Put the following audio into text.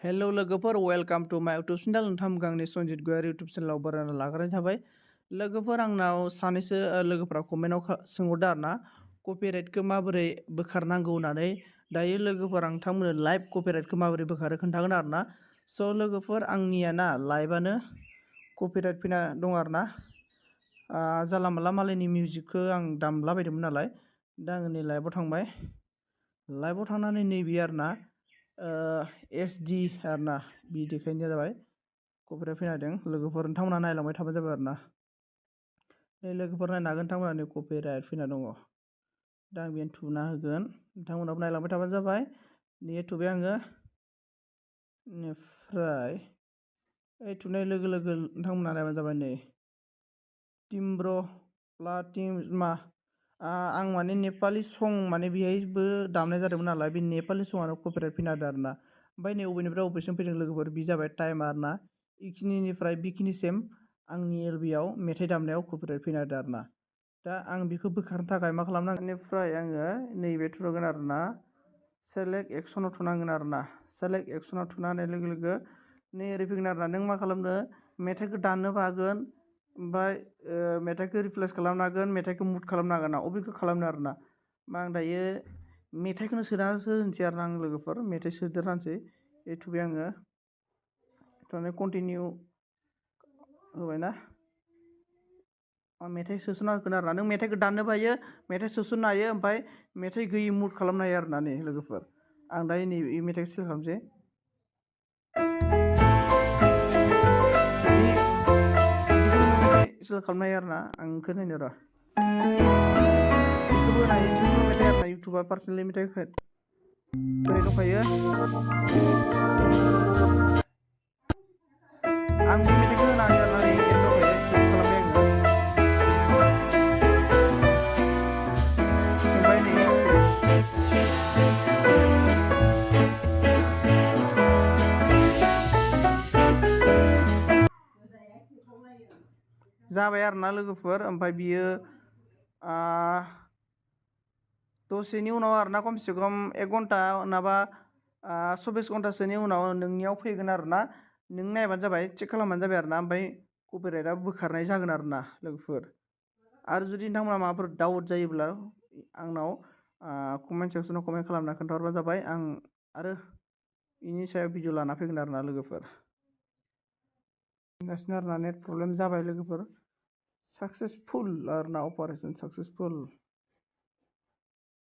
hello लोगोफोर welcome to माय YouTube channel नोंथां गांनि संजित गोयारि यूट्यूब चैनलाव बरायना लाग्रोनाय थाबाय लोगोफोर आंनाव सानैसो लोगोफोरा कमेन्टआव सोंहरदो आरोना कपिराइटखौ माबोरै बोखारनांगौ होननानै दायो लोगोफोर आं नोंथांमोननो लाइभ कपिराइटखौ माबोरै बोखारो खोन्थागोन आरोना स' लोगोफोर आंनिया ना लाइभआनो कपिराइट फैना दं आरोना जानला मानला मालायनि मिउजिकखौ आं दामलाबायदोंमोन नालाय दा आङो नै लाइभआव थांबाय लाइभआव थांनानै नैबे आरोना SD आरोना बि देखायनाया जाबाय कपिराइट फैना होदों लोगोफोर नोंथांमोना नायलांबाय थाबानो जाबाय आरोना नै लोगोफोर नायनो हागोन नोंथांमोना कपिराइट फैना दङ दा आं बेनो थुना होगोन नोंथांमोनाबो नायलांबाय थाबानो जाबाय नै थुबाय आङो बेनिफ्राय थुनाय लोगो लोगो नोंथांमोना नायबानो जाबाय नै टिम्ब्र प्लाटिमा आं माने नेपाली सं माने बेहायबो दामनाय जादोंमोन नालाय बे नेपाली सङानो कपिराइट फैना होदों आरोना ओमफ्राय नै अबेनिफ्राय अबेसिम फैदों लोगोफोर बे जाबाय टाइम आरोना इखिनिनिफ्राय बिखिनिसिम आंनि एलबियाव मेथाइ दामनायाव कपिराइट फैना होदों आरोना दा आं बेखौ बोखारनो थाखाय मा खालामनांगोन बेनिफ्राय आङो नैबे थुनांगोन आरोना सेलेक्ट एक्सनाव थुनांगोन आरोना सेलेक्ट एक्सनाव थुना होनाय लोगो लोगो नै ओरै फैगोन आरोना नों मा खालामनो मेथाइखौ दाननोबो हागोन ओमफ्राय मेथाइखौ रिप्लेस खालामनो हागोन मेथाइखौ मुट खालामनो हागोन ना अबेखौ खालामनो आरोना आं दायो मेथाइखौनो सोनासो होनोसै आरोना आं लोगोफोर मेथाइ सोदेरनानैसै थुबाय आङो थुनानै कन्टिनिउ होबायना मेथाइ सोसनना होगोन आरोना नों मेथाइखौ दाननोबो हायो मेथाइ सोसननो हायो ओमफ्राय मेथाइ गैयि मुट खालामनो हायो आरोना नै लोगोफोर आं दायो नै मेथाइखौ सेलेक्ट खालामसै सेलेक्ट खालामनो हायो आरोना आं बेखौ नायनो र' बेखौबो होनो हायो जिखुनु मेथाइ आरोना इउटुबार पार्सनेलि मेथाइ होनाय दंखायो आं बे मेथाइखौ होनानै आरोना एड दंखायो सेलेक्ट खालामबाय आङो ओमफ्राय नै जाबाय आरोना लोगोफोर ओमफ्राय बियो दसेनि उनाव आरोना खमसे खम 1 घन्टा नङाबा 24 घन्टासोनि उनाव नोंनियाव फैगोन आरोना नों नायबानो जाबाय चेक खालामबानो जाबाय आरोना ओमफ्राय कपिराइटआ बोखारनाय जागोन आरोना लोगोफोर आरो जुदि नोंथांमोना माबाफोर डाउट जायोब्ला आंनाव कमेन्ट सेक्सनाव कमेन्ट खालामना खोन्थाहरबानो जाबाय आं आरो बेनि सायाव भिडिअ लाना फैगोन आरोना लोगोफोर गासिनो आरोना नेट प्रब्लेम जाबाय लोगोफोर सक्सेसफुल आरोना अपारेशन सक्सेसफुल